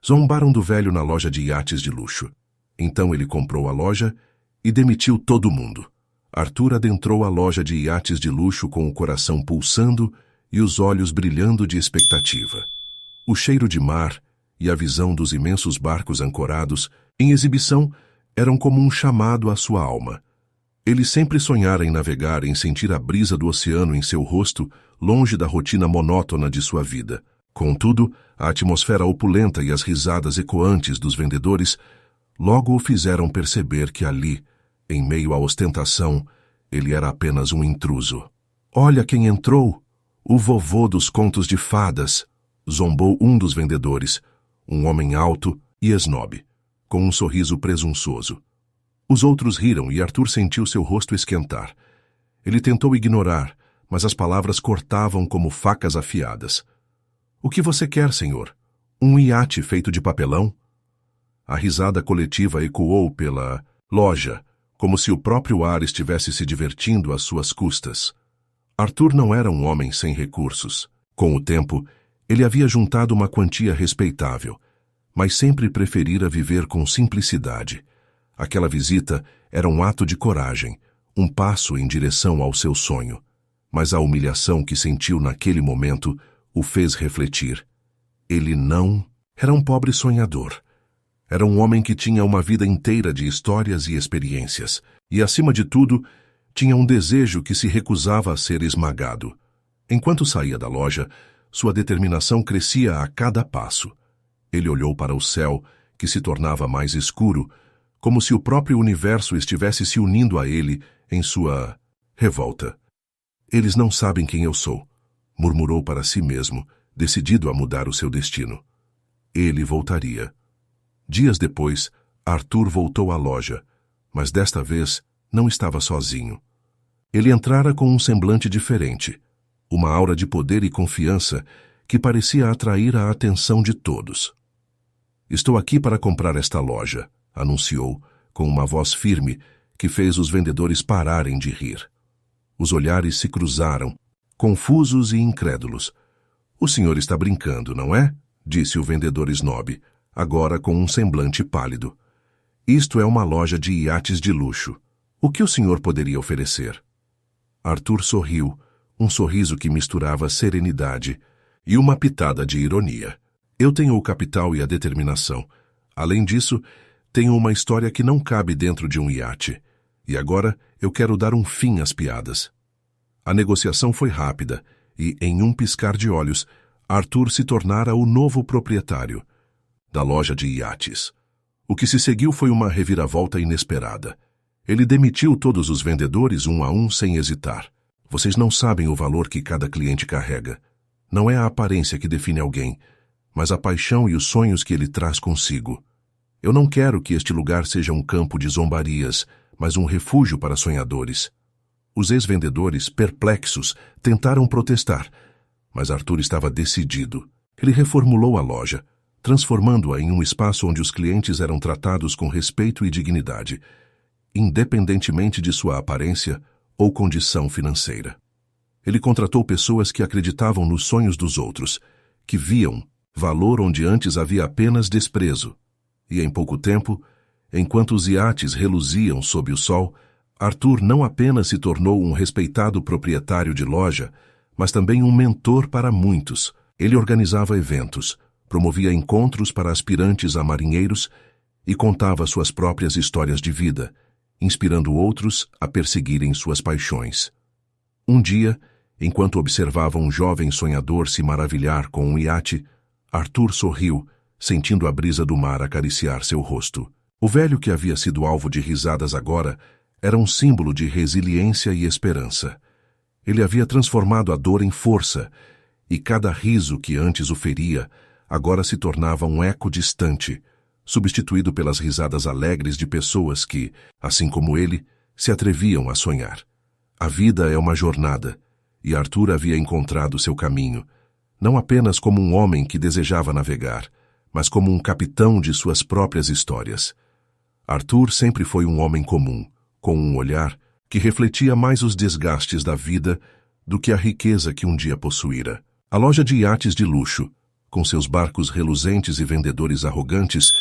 Zombaram do velho na loja de iates de luxo. Então ele comprou a loja e demitiu todo mundo. Arthur adentrou a loja de iates de luxo com o coração pulsando e os olhos brilhando de expectativa. O cheiro de mar e a visão dos imensos barcos ancorados em exibição eram como um chamado à sua alma. Ele sempre sonhara em navegar, em sentir a brisa do oceano em seu rosto, longe da rotina monótona de sua vida. Contudo, a atmosfera opulenta e as risadas ecoantes dos vendedores logo o fizeram perceber que ali, em meio à ostentação, ele era apenas um intruso. "Olha quem entrou! O vovô dos contos de fadas!" zombou um dos vendedores, um homem alto e esnobe, com um sorriso presunçoso. Os outros riram e Arthur sentiu seu rosto esquentar. Ele tentou ignorar, mas as palavras cortavam como facas afiadas. "O que você quer, senhor? Um iate feito de papelão?" A risada coletiva ecoou pela loja, como se o próprio ar estivesse se divertindo às suas custas. Arthur não era um homem sem recursos. Com o tempo, ele havia juntado uma quantia respeitável, mas sempre preferira viver com simplicidade. Aquela visita era um ato de coragem, um passo em direção ao seu sonho. Mas a humilhação que sentiu naquele momento o fez refletir. Ele não era um pobre sonhador. Era um homem que tinha uma vida inteira de histórias e experiências, e, acima de tudo, tinha um desejo que se recusava a ser esmagado. Enquanto saía da loja, sua determinação crescia a cada passo. Ele olhou para o céu, que se tornava mais escuro, como se o próprio universo estivesse se unindo a ele em sua revolta. "Eles não sabem quem eu sou", murmurou para si mesmo, decidido a mudar o seu destino. Ele voltaria. Dias depois, Arthur voltou à loja, mas desta vez não estava sozinho. Ele entrara com um semblante diferente, uma aura de poder e confiança que parecia atrair a atenção de todos. "Estou aqui para comprar esta loja", anunciou, com uma voz firme que fez os vendedores pararem de rir. Os olhares se cruzaram, confusos e incrédulos. "O senhor está brincando, não é?", disse o vendedor snob, agora com um semblante pálido. "Isto é uma loja de iates de luxo. O que o senhor poderia oferecer?" Arthur sorriu, um sorriso que misturava serenidade e uma pitada de ironia. "Eu tenho o capital e a determinação. Além disso, tenho uma história que não cabe dentro de um iate. E agora eu quero dar um fim às piadas." A negociação foi rápida e, em um piscar de olhos, Arthur se tornara o novo proprietário da loja de iates. O que se seguiu foi uma reviravolta inesperada. Ele demitiu todos os vendedores um a um sem hesitar. "Vocês não sabem o valor que cada cliente carrega. Não é a aparência que define alguém, mas a paixão e os sonhos que ele traz consigo. Eu não quero que este lugar seja um campo de zombarias, mas um refúgio para sonhadores." Os ex-vendedores, perplexos, tentaram protestar, mas Arthur estava decidido. Ele reformulou a loja, transformando-a em um espaço onde os clientes eram tratados com respeito e dignidade, independentemente de sua aparência ou condição financeira. Ele contratou pessoas que acreditavam nos sonhos dos outros, que viam valor onde antes havia apenas desprezo. E em pouco tempo, enquanto os iates reluziam sob o sol, Arthur não apenas se tornou um respeitado proprietário de loja, mas também um mentor para muitos. Ele organizava eventos, promovia encontros para aspirantes a marinheiros e contava suas próprias histórias de vida, inspirando outros a perseguirem suas paixões. Um dia, enquanto observava um jovem sonhador se maravilhar com um iate, Arthur sorriu, sentindo a brisa do mar acariciar seu rosto. O velho, que havia sido alvo de risadas agora, era um símbolo de resiliência e esperança. Ele havia transformado a dor em força, e cada riso que antes o feria agora se tornava um eco distante, substituído pelas risadas alegres de pessoas que, assim como ele, se atreviam a sonhar. A vida é uma jornada, e Arthur havia encontrado seu caminho, não apenas como um homem que desejava navegar, mas como um capitão de suas próprias histórias. Arthur sempre foi um homem comum, com um olhar que refletia mais os desgastes da vida do que a riqueza que um dia possuíra. A loja de iates de luxo, com seus barcos reluzentes e vendedores arrogantes,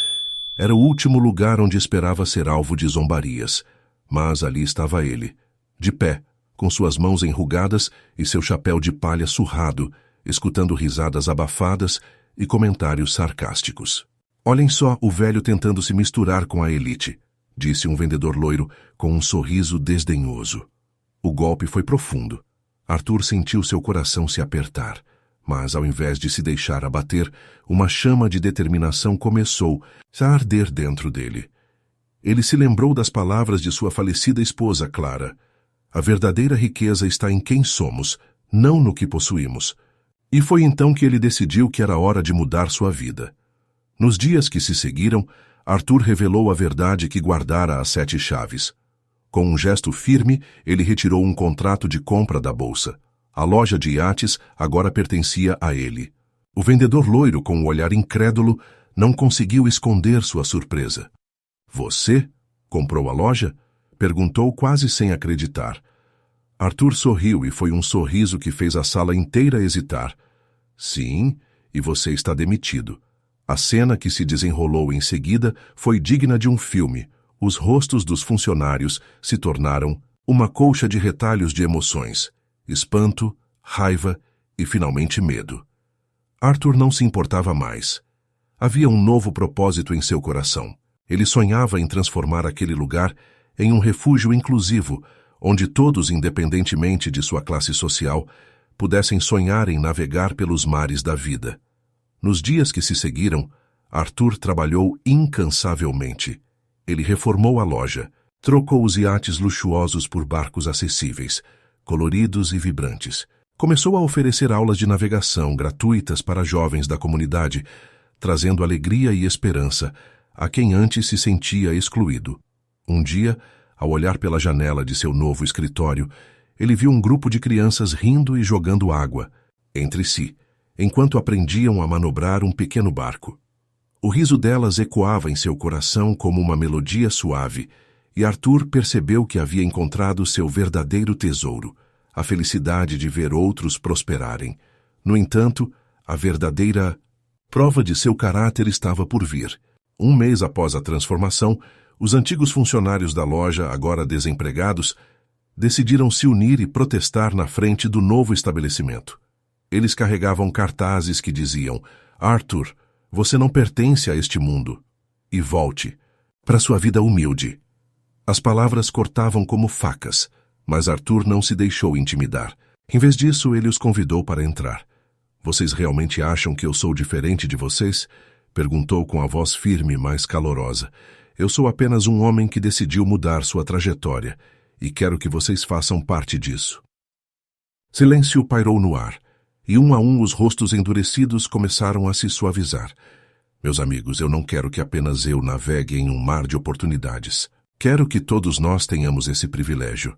era o último lugar onde esperava ser alvo de zombarias. Mas ali estava ele, de pé, com suas mãos enrugadas e seu chapéu de palha surrado, escutando risadas abafadas e comentários sarcásticos. Olhem só o velho tentando se misturar com a elite, disse um vendedor loiro com um sorriso desdenhoso. O golpe foi profundo. Arthur sentiu seu coração se apertar, mas ao invés de se deixar abater, uma chama de determinação começou a arder dentro dele. Ele se lembrou das palavras de sua falecida esposa, Clara. A verdadeira riqueza está em quem somos, não no que possuímos. E foi então que ele decidiu que era hora de mudar sua vida. Nos dias que se seguiram, Arthur revelou a verdade que guardara as 7 chaves. Com um gesto firme, ele retirou um contrato de compra da bolsa. A loja de iates agora pertencia a ele. O vendedor loiro, com um olhar incrédulo, não conseguiu esconder sua surpresa. Você comprou a loja? Perguntou quase sem acreditar. Arthur sorriu e foi um sorriso que fez a sala inteira hesitar. Sim, e você está demitido. A cena que se desenrolou em seguida foi digna de um filme. Os rostos dos funcionários se tornaram uma colcha de retalhos de emoções. Espanto, raiva e, finalmente, medo. Arthur não se importava mais. Havia um novo propósito em seu coração. Ele sonhava em transformar aquele lugar em um refúgio inclusivo, onde todos, independentemente de sua classe social, pudessem sonhar em navegar pelos mares da vida. Nos dias que se seguiram, Arthur trabalhou incansavelmente. Ele reformou a loja, trocou os iates luxuosos por barcos acessíveis, coloridos e vibrantes. Começou a oferecer aulas de navegação gratuitas para jovens da comunidade, trazendo alegria e esperança a quem antes se sentia excluído. Um dia, ao olhar pela janela de seu novo escritório, ele viu um grupo de crianças rindo e jogando água entre si, enquanto aprendiam a manobrar um pequeno barco. O riso delas ecoava em seu coração como uma melodia suave, e Arthur percebeu que havia encontrado seu verdadeiro tesouro, a felicidade de ver outros prosperarem. No entanto, a verdadeira prova de seu caráter estava por vir. Um mês após a transformação, os antigos funcionários da loja, agora desempregados, decidiram se unir e protestar na frente do novo estabelecimento. Eles carregavam cartazes que diziam: Arthur, você não pertence a este mundo. E volte para sua vida humilde. As palavras cortavam como facas, mas Arthur não se deixou intimidar. Em vez disso, ele os convidou para entrar. Vocês realmente acham que eu sou diferente de vocês? Perguntou com a voz firme, mas calorosa. Eu sou apenas um homem que decidiu mudar sua trajetória, e quero que vocês façam parte disso. Silêncio pairou no ar, e um a um os rostos endurecidos começaram a se suavizar. Meus amigos, eu não quero que apenas eu navegue em um mar de oportunidades. Quero que todos nós tenhamos esse privilégio.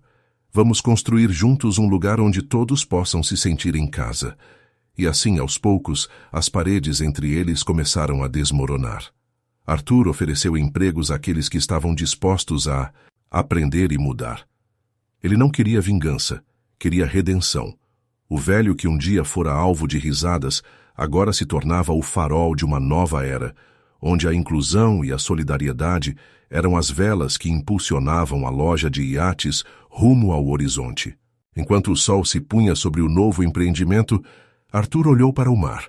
Vamos construir juntos um lugar onde todos possam se sentir em casa. E assim, aos poucos, as paredes entre eles começaram a desmoronar. Arthur ofereceu empregos àqueles que estavam dispostos a aprender e mudar. Ele não queria vingança, queria redenção. O velho que um dia fora alvo de risadas, agora se tornava o farol de uma nova era, onde a inclusão e a solidariedade eram as velas que impulsionavam a loja de iates rumo ao horizonte. Enquanto o sol se punha sobre o novo empreendimento, Arthur olhou para o mar,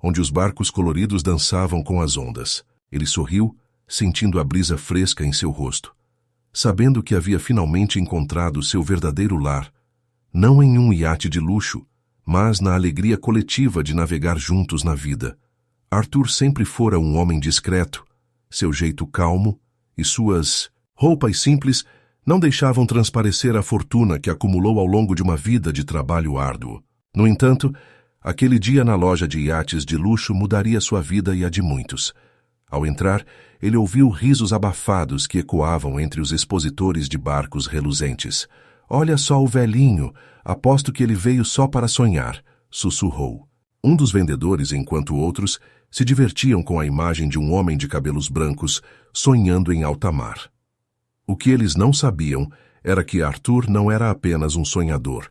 onde os barcos coloridos dançavam com as ondas. Ele sorriu, sentindo a brisa fresca em seu rosto, sabendo que havia finalmente encontrado seu verdadeiro lar, não em um iate de luxo, mas na alegria coletiva de navegar juntos na vida. Arthur sempre fora um homem discreto. Seu jeito calmo e suas roupas simples não deixavam transparecer a fortuna que acumulou ao longo de uma vida de trabalho árduo. No entanto, aquele dia na loja de iates de luxo mudaria sua vida e a de muitos. Ao entrar, ele ouviu risos abafados que ecoavam entre os expositores de barcos reluzentes. Olha só o velhinho, aposto que ele veio só para sonhar, sussurrou. Um dos vendedores, enquanto outros, se divertiam com a imagem de um homem de cabelos brancos sonhando em alta mar. O que eles não sabiam era que Arthur não era apenas um sonhador.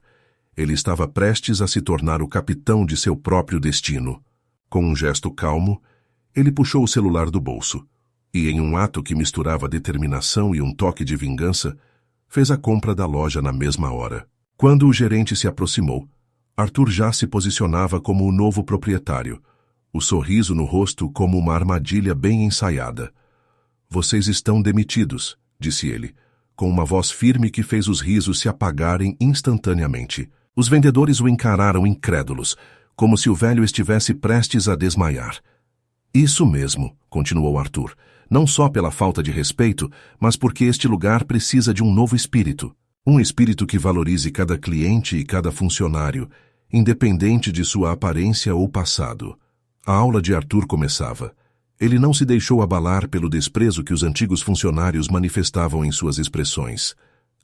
Ele estava prestes a se tornar o capitão de seu próprio destino. Com um gesto calmo, ele puxou o celular do bolso e, em um ato que misturava determinação e um toque de vingança, fez a compra da loja na mesma hora. Quando o gerente se aproximou, Arthur já se posicionava como o novo proprietário, o sorriso no rosto como uma armadilha bem ensaiada. "Vocês estão demitidos", disse ele, com uma voz firme que fez os risos se apagarem instantaneamente. Os vendedores o encararam incrédulos, como se o velho estivesse prestes a desmaiar. "Isso mesmo", continuou Arthur, "não só pela falta de respeito, mas porque este lugar precisa de um novo espírito. Um espírito que valorize cada cliente e cada funcionário, independente de sua aparência ou passado." A aula de Arthur começava. Ele não se deixou abalar pelo desprezo que os antigos funcionários manifestavam em suas expressões.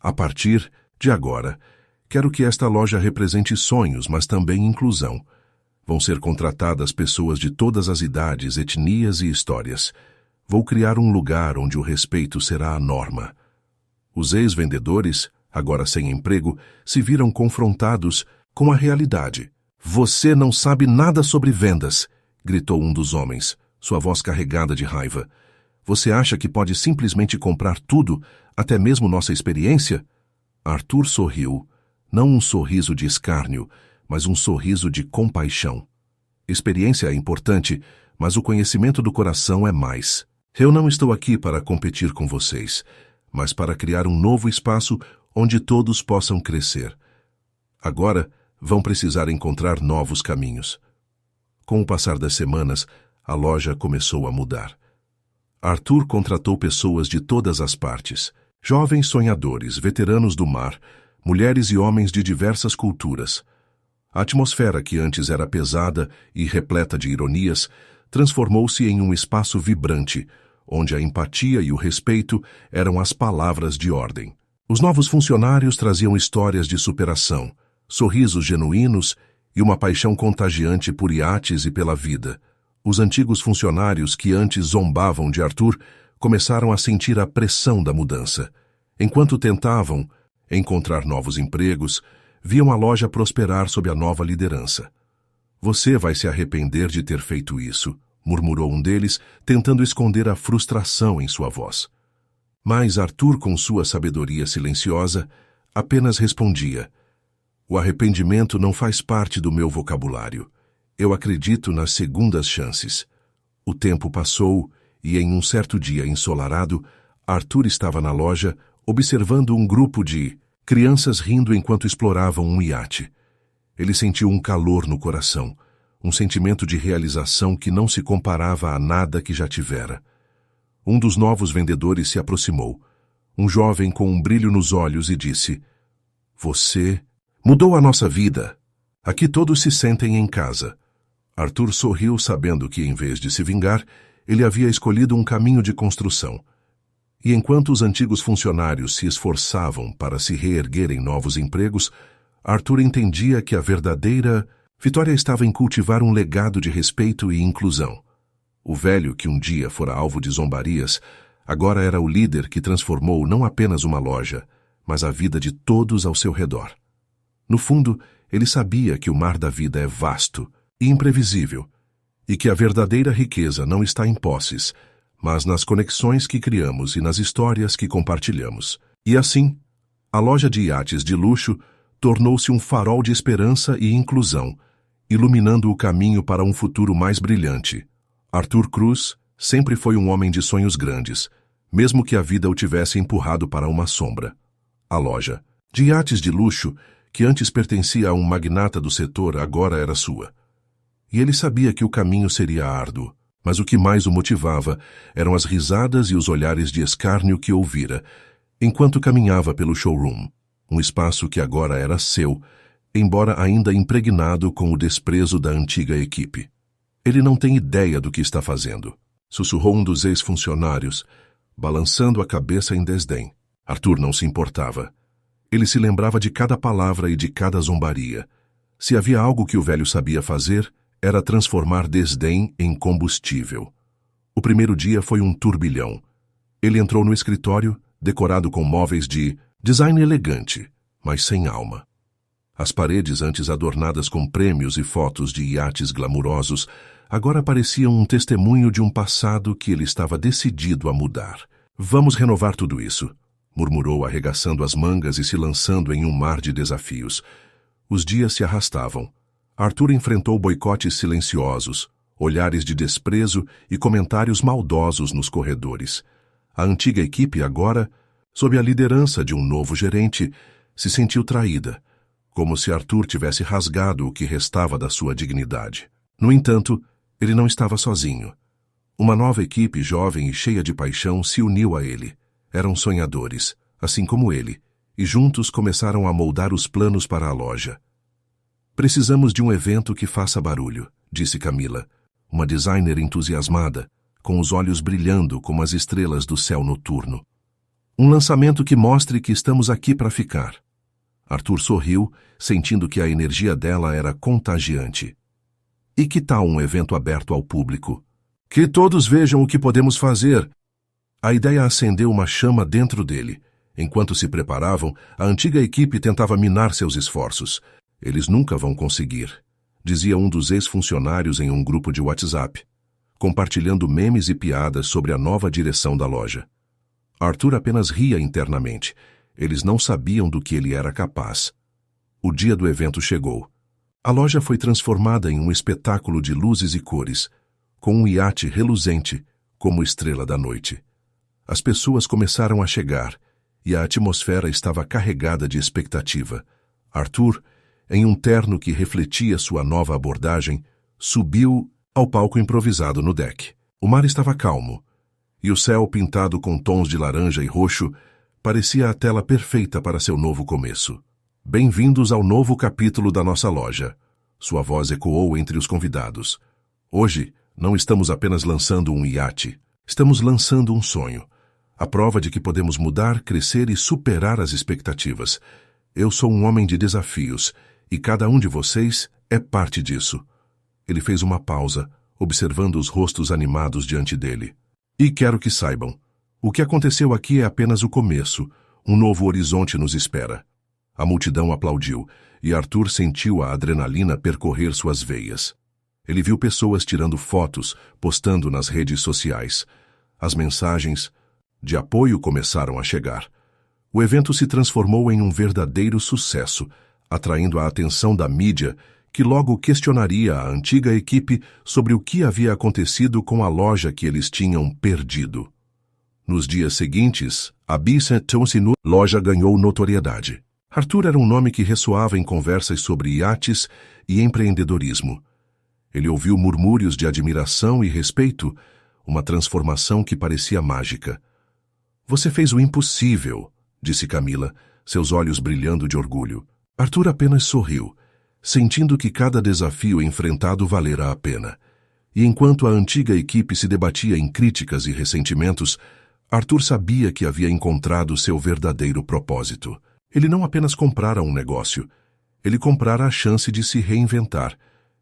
"A partir de agora, quero que esta loja represente sonhos, mas também inclusão. Vão ser contratadas pessoas de todas as idades, etnias e histórias. Vou criar um lugar onde o respeito será a norma." Os ex-vendedores, agora sem emprego, se viram confrontados com a realidade. "Você não sabe nada sobre vendas", gritou um dos homens, sua voz carregada de raiva. "Você acha que pode simplesmente comprar tudo, até mesmo nossa experiência?" Arthur sorriu, não um sorriso de escárnio, mas um sorriso de compaixão. "Experiência é importante, mas o conhecimento do coração é mais. Eu não estou aqui para competir com vocês, mas para criar um novo espaço onde todos possam crescer. Agora, vão precisar encontrar novos caminhos." Com o passar das semanas, a loja começou a mudar. Arthur contratou pessoas de todas as partes, jovens sonhadores, veteranos do mar, mulheres e homens de diversas culturas. A atmosfera, que antes era pesada e repleta de ironias, transformou-se em um espaço vibrante, onde a empatia e o respeito eram as palavras de ordem. Os novos funcionários traziam histórias de superação, sorrisos genuínos e uma paixão contagiante por iates e pela vida. Os antigos funcionários que antes zombavam de Arthur começaram a sentir a pressão da mudança. Enquanto tentavam encontrar novos empregos, viam a loja prosperar sob a nova liderança. "Você vai se arrepender de ter feito isso", murmurou um deles, tentando esconder a frustração em sua voz. Mas Arthur, com sua sabedoria silenciosa, apenas respondia: "O arrependimento não faz parte do meu vocabulário. Eu acredito nas segundas chances." O tempo passou e, em um certo dia ensolarado, Arthur estava na loja observando um grupo de crianças rindo enquanto exploravam um iate. Ele sentiu um calor no coração, um sentimento de realização que não se comparava a nada que já tivera. Um dos novos vendedores se aproximou, um jovem com um brilho nos olhos, e disse: "Você mudou a nossa vida. Aqui todos se sentem em casa." Arthur sorriu, sabendo que, em vez de se vingar, ele havia escolhido um caminho de construção. E enquanto os antigos funcionários se esforçavam para se reerguer em novos empregos, Arthur entendia que a verdadeira vitória estava em cultivar um legado de respeito e inclusão. O velho, que um dia fora alvo de zombarias, agora era o líder que transformou não apenas uma loja, mas a vida de todos ao seu redor. No fundo, ele sabia que o mar da vida é vasto e imprevisível, e que a verdadeira riqueza não está em posses, mas nas conexões que criamos e nas histórias que compartilhamos. E assim, a loja de iates de luxo tornou-se um farol de esperança e inclusão, iluminando o caminho para um futuro mais brilhante. Arthur Cruz sempre foi um homem de sonhos grandes, mesmo que a vida o tivesse empurrado para uma sombra. A loja de iates de luxo, que antes pertencia a um magnata do setor, agora era sua. E ele sabia que o caminho seria árduo, mas o que mais o motivava eram as risadas e os olhares de escárnio que ouvira, enquanto caminhava pelo showroom, um espaço que agora era seu, embora ainda impregnado com o desprezo da antiga equipe. "Ele não tem ideia do que está fazendo", sussurrou um dos ex-funcionários, balançando a cabeça em desdém. Arthur não se importava. Ele se lembrava de cada palavra e de cada zombaria. Se havia algo que o velho sabia fazer, era transformar desdém em combustível. O primeiro dia foi um turbilhão. Ele entrou no escritório, decorado com móveis de design elegante, mas sem alma. As paredes, antes adornadas com prêmios e fotos de iates glamurosos, agora pareciam um testemunho de um passado que ele estava decidido a mudar. Vamos renovar tudo isso, murmurou, arregaçando as mangas e se lançando em um mar de desafios. Os dias se arrastavam. Arthur enfrentou boicotes silenciosos, olhares de desprezo e comentários maldosos nos corredores. A antiga equipe agora, sob a liderança de um novo gerente, se sentiu traída, como se Arthur tivesse rasgado o que restava da sua dignidade. No entanto, ele não estava sozinho. Uma nova equipe jovem e cheia de paixão se uniu a ele. Eram sonhadores, assim como ele, e juntos começaram a moldar os planos para a loja. Precisamos de um evento que faça barulho, disse Camila, uma designer entusiasmada, com os olhos brilhando como as estrelas do céu noturno. Um lançamento que mostre que estamos aqui para ficar. Arthur sorriu, sentindo que a energia dela era contagiante. E que tal um evento aberto ao público? Que todos vejam o que podemos fazer. A ideia acendeu uma chama dentro dele. Enquanto se preparavam, a antiga equipe tentava minar seus esforços. Eles nunca vão conseguir, dizia um dos ex-funcionários em um grupo de WhatsApp, compartilhando memes e piadas sobre a nova direção da loja. Arthur apenas ria internamente. Eles não sabiam do que ele era capaz. O dia do evento chegou. A loja foi transformada em um espetáculo de luzes e cores, com um iate reluzente como estrela da noite. As pessoas começaram a chegar, e a atmosfera estava carregada de expectativa. Arthur, em um terno que refletia sua nova abordagem, subiu ao palco improvisado no deck. O mar estava calmo, e o céu, pintado com tons de laranja e roxo, parecia a tela perfeita para seu novo começo. Bem-vindos ao novo capítulo da nossa loja. Sua voz ecoou entre os convidados. Hoje, não estamos apenas lançando um iate, estamos lançando um sonho. A prova de que podemos mudar, crescer e superar as expectativas. Eu sou um homem de desafios, e cada um de vocês é parte disso. Ele fez uma pausa, observando os rostos animados diante dele. E quero que saibam, o que aconteceu aqui é apenas o começo. Um novo horizonte nos espera. A multidão aplaudiu, e Arthur sentiu a adrenalina percorrer suas veias. Ele viu pessoas tirando fotos, postando nas redes sociais. As mensagens de apoio começaram a chegar. O evento se transformou em um verdadeiro sucesso, atraindo a atenção da mídia, que logo questionaria a antiga equipe sobre o que havia acontecido com a loja que eles tinham perdido. Nos dias seguintes, a Bissett-Townsend loja ganhou notoriedade. Arthur era um nome que ressoava em conversas sobre iates e empreendedorismo. Ele ouviu murmúrios de admiração e respeito, uma transformação que parecia mágica. Você fez o impossível, disse Camila, seus olhos brilhando de orgulho. Arthur apenas sorriu, sentindo que cada desafio enfrentado valera a pena. E enquanto a antiga equipe se debatia em críticas e ressentimentos, Arthur sabia que havia encontrado seu verdadeiro propósito. Ele não apenas comprara um negócio, ele comprara a chance de se reinventar,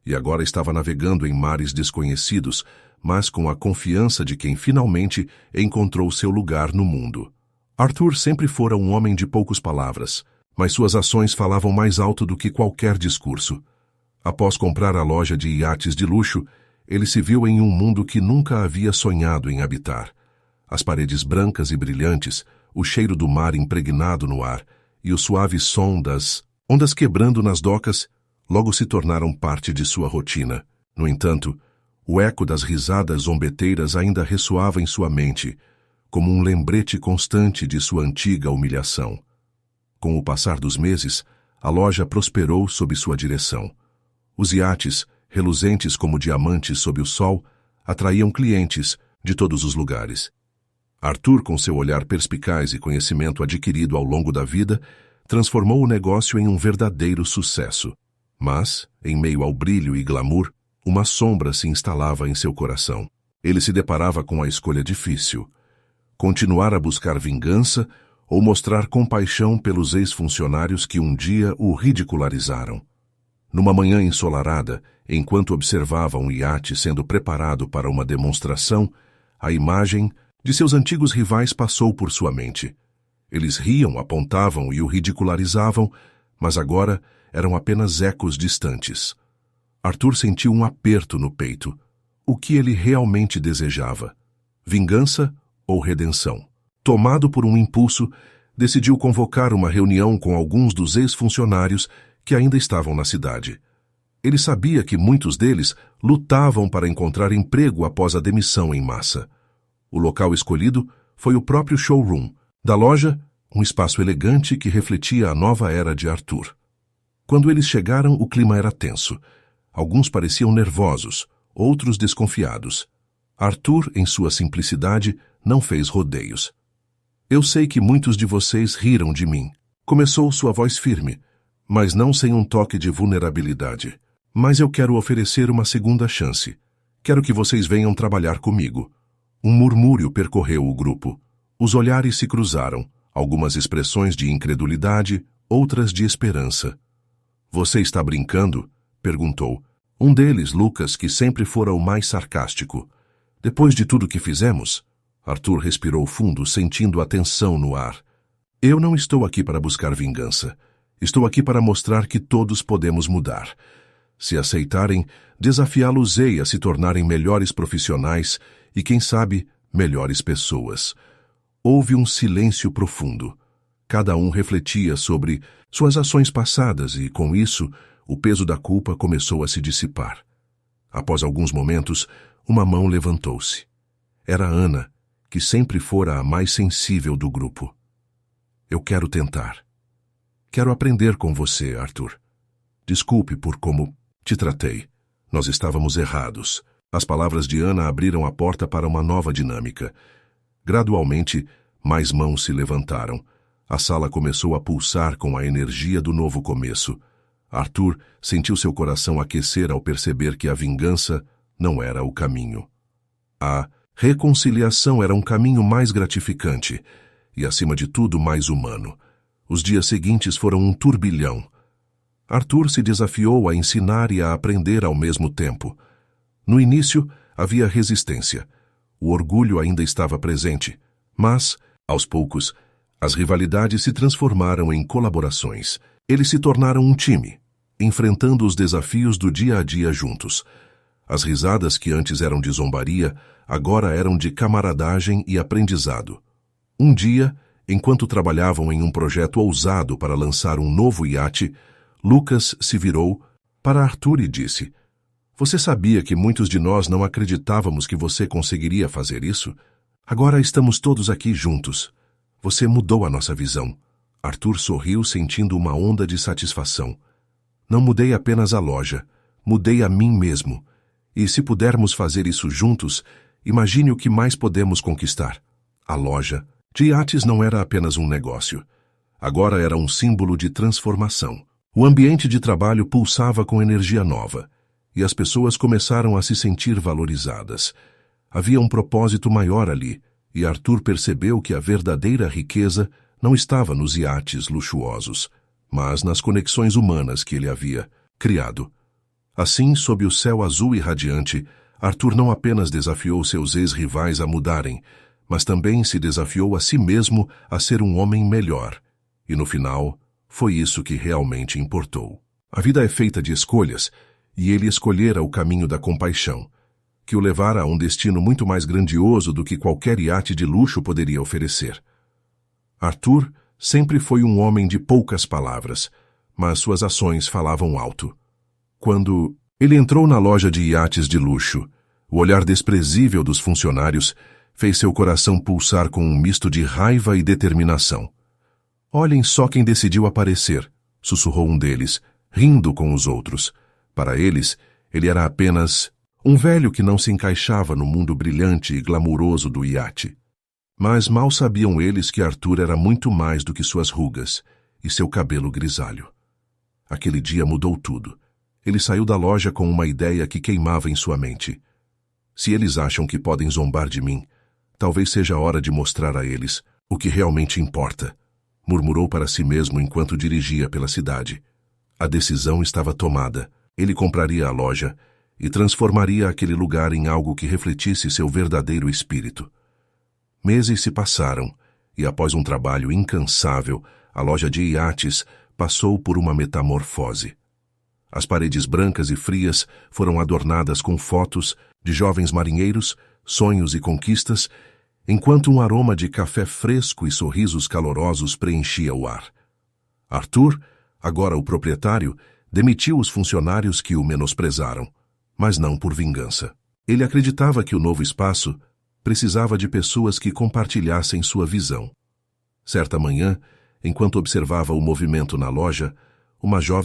e agora estava navegando em mares desconhecidos, mas com a confiança de quem finalmente encontrou seu lugar no mundo. Arthur sempre fora um homem de poucas palavras, mas suas ações falavam mais alto do que qualquer discurso. Após comprar a loja de iates de luxo, ele se viu em um mundo que nunca havia sonhado em habitar. As paredes brancas e brilhantes, o cheiro do mar impregnado no ar e o suave som das ondas quebrando nas docas logo se tornaram parte de sua rotina. No entanto, o eco das risadas zombeteiras ainda ressoava em sua mente, como um lembrete constante de sua antiga humilhação. Com o passar dos meses, a loja prosperou sob sua direção. Os iates, reluzentes como diamantes sob o sol, atraíam clientes de todos os lugares. Arthur, com seu olhar perspicaz e conhecimento adquirido ao longo da vida, transformou o negócio em um verdadeiro sucesso. Mas, em meio ao brilho e glamour, uma sombra se instalava em seu coração. Ele se deparava com a escolha difícil: continuar a buscar vingança ou mostrar compaixão pelos ex-funcionários que um dia o ridicularizaram. Numa manhã ensolarada, enquanto observava um iate sendo preparado para uma demonstração, a imagem de seus antigos rivais passou por sua mente. Eles riam, apontavam e o ridicularizavam, mas agora eram apenas ecos distantes. Arthur sentiu um aperto no peito. o que ele realmente desejava: vingança ou redenção. Tomado por um impulso, decidiu convocar uma reunião com alguns dos ex-funcionários que ainda estavam na cidade. Ele sabia que muitos deles lutavam para encontrar emprego após a demissão em massa. O local escolhido foi o próprio showroom da loja, um espaço elegante que refletia a nova era de Arthur. Quando eles chegaram, o clima era tenso. Alguns pareciam nervosos, outros desconfiados. Arthur, em sua simplicidade, não fez rodeios. Eu sei que muitos de vocês riram de mim. Começou sua voz firme, mas não sem um toque de vulnerabilidade. Mas eu quero oferecer uma segunda chance. Quero que vocês venham trabalhar comigo. Um murmúrio percorreu o grupo. Os olhares se cruzaram, algumas expressões de incredulidade, outras de esperança. Você está brincando? Perguntou. Um deles, Lucas, que sempre fora o mais sarcástico. Depois de tudo que fizemos? Arthur respirou fundo, sentindo a tensão no ar. Eu não estou aqui para buscar vingança. Estou aqui para mostrar que todos podemos mudar. Se aceitarem, desafiá-los-ei a se tornarem melhores profissionais e, quem sabe, melhores pessoas. Houve um silêncio profundo. Cada um refletia sobre suas ações passadas e, com isso, o peso da culpa começou a se dissipar. Após alguns momentos, uma mão levantou-se. Era Ana, que sempre fora a mais sensível do grupo. Eu quero tentar. Quero aprender com você, Arthur. Desculpe por como te tratei. Nós estávamos errados. As palavras de Ana abriram a porta para uma nova dinâmica. Gradualmente, mais mãos se levantaram. A sala começou a pulsar com a energia do novo começo. Arthur sentiu seu coração aquecer ao perceber que a vingança não era o caminho. A reconciliação era um caminho mais gratificante e, acima de tudo, mais humano. Os dias seguintes foram um turbilhão. Arthur se desafiou a ensinar e a aprender ao mesmo tempo. No início, havia resistência. O orgulho ainda estava presente, mas, aos poucos, as rivalidades se transformaram em colaborações. Eles se tornaram um time, enfrentando os desafios do dia a dia juntos. As risadas que antes eram de zombaria, agora eram de camaradagem e aprendizado. Um dia, enquanto trabalhavam em um projeto ousado para lançar um novo iate, Lucas se virou para Arthur e disse: Você sabia que muitos de nós não acreditávamos que você conseguiria fazer isso? Agora estamos todos aqui juntos. Você mudou a nossa visão. Arthur sorriu, sentindo uma onda de satisfação. Não mudei apenas a loja, mudei a mim mesmo. E se pudermos fazer isso juntos, imagine o que mais podemos conquistar. A loja de iates não era apenas um negócio. Agora era um símbolo de transformação. O ambiente de trabalho pulsava com energia nova, e as pessoas começaram a se sentir valorizadas. Havia um propósito maior ali, e Arthur percebeu que a verdadeira riqueza não estava nos iates luxuosos, mas nas conexões humanas que ele havia criado. Assim, sob o céu azul e radiante, Arthur não apenas desafiou seus ex-rivais a mudarem, mas também se desafiou a si mesmo a ser um homem melhor. E no final, foi isso que realmente importou. A vida é feita de escolhas, e ele escolhera o caminho da compaixão, que o levara a um destino muito mais grandioso do que qualquer iate de luxo poderia oferecer. Arthur sempre foi um homem de poucas palavras, mas suas ações falavam alto. Quando ele entrou na loja de iates de luxo, o olhar desprezível dos funcionários fez seu coração pulsar com um misto de raiva e determinação. Olhem só quem decidiu aparecer, sussurrou um deles, rindo com os outros. Para eles, ele era apenas um velho que não se encaixava no mundo brilhante e glamuroso do iate. Mas mal sabiam eles que Arthur era muito mais do que suas rugas e seu cabelo grisalho. Aquele dia mudou tudo. Ele saiu da loja com uma ideia que queimava em sua mente. Se eles acham que podem zombar de mim, talvez seja a hora de mostrar a eles o que realmente importa, murmurou para si mesmo enquanto dirigia pela cidade. A decisão estava tomada. Ele compraria a loja e transformaria aquele lugar em algo que refletisse seu verdadeiro espírito. Meses se passaram, e após um trabalho incansável, a loja de iates passou por uma metamorfose. As paredes brancas e frias foram adornadas com fotos de jovens marinheiros, sonhos e conquistas, enquanto um aroma de café fresco e sorrisos calorosos preenchia o ar. Arthur, agora o proprietário, demitiu os funcionários que o menosprezaram, mas não por vingança. Ele acreditava que o novo espaço precisava de pessoas que compartilhassem sua visão. Certa manhã, enquanto observava o movimento na loja, uma jovem